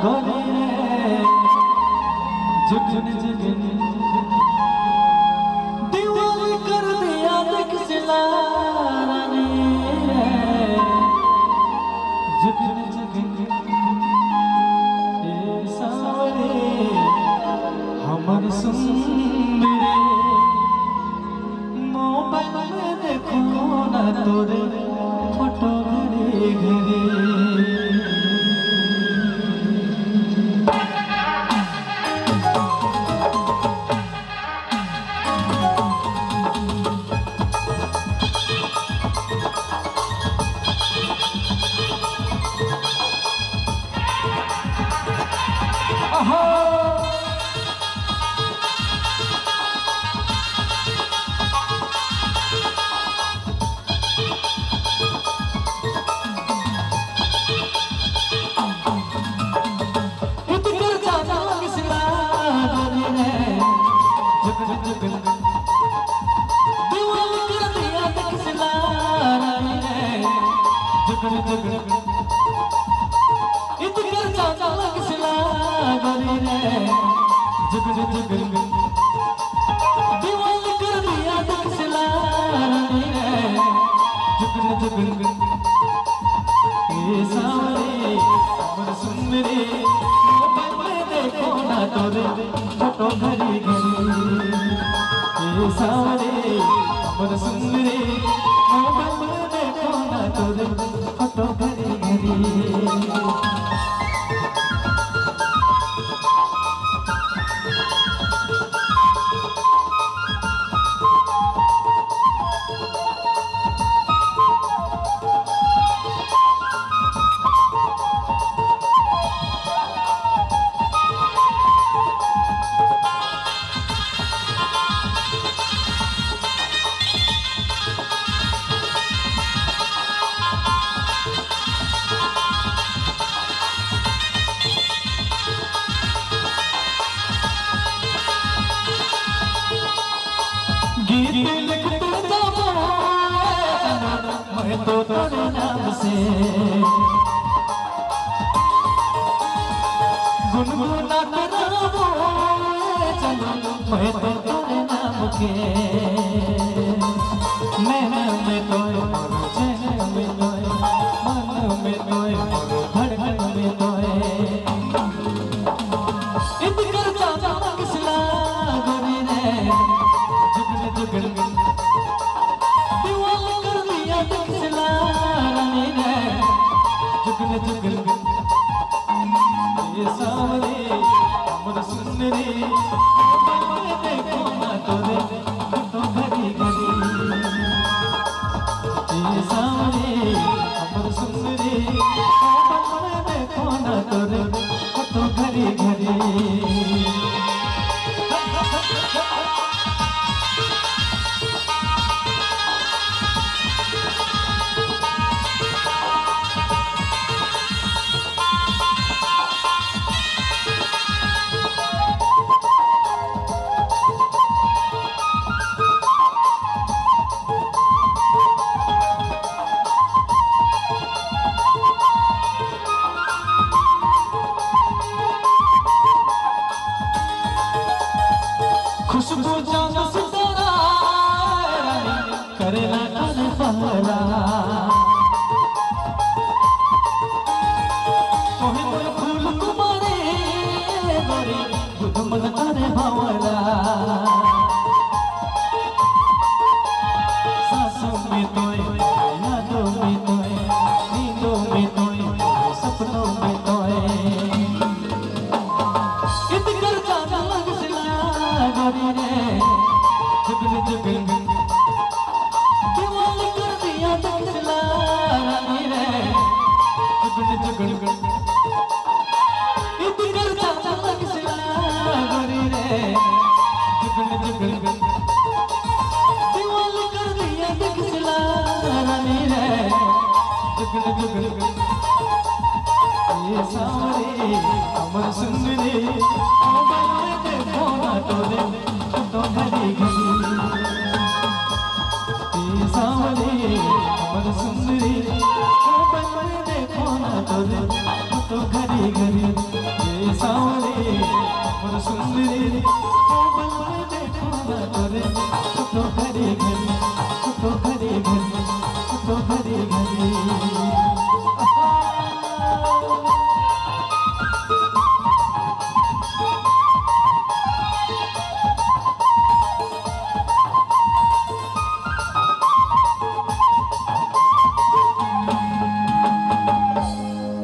गोरी रे जुगन जुगन दीवार कर दिया देख सिलारा ने जुगन जुगन ए सावरे हमर सुंदरी मोबाइल में देखो ना तोरे फोटो घड़ी घड़ी फोटो घड़ी घड़ी सावरे हमर सुंदरी मोबाइल में देखो ना तोरे फोटो घड़ी घड़ी तो तेरे नाम से गुनगुनाता रहूं चलो मैं तो तेरे नाम के नैना में तोए चेहरे में तोए मन में तोए धड़कन में तोए इतकर जाना किसला गोरी रे जुगन जुगन ये सावरे हमर सुंदरी मोबाइल में देखो ना तोरे फोटो घड़ी घड़ी ये सावरे हमर सुंदरी मोबाइल में देखो ना तोरे फोटो घड़ी घड़ी खुशबू जान सितारा करेला कर पहरा ओहे मोर फूल कुमारे गोरी दूध मन करे भावला सांसों में तोए यादों में तोए नींदों में तोए सपनों में तोए इतकर जाना लगसिला गोरी रे जुगन जुगन दीवार कर दिया देखला रानी रे जुगन जुगन इतकर जाना लगसिला गोरी रे जुगन जुगन दीवार कर दिया देखला रानी रे जुगन जुगन ये सावरे हमर सुंदरी मोबाइल में देखो ना तोरे फोटो घड़ी घड़ी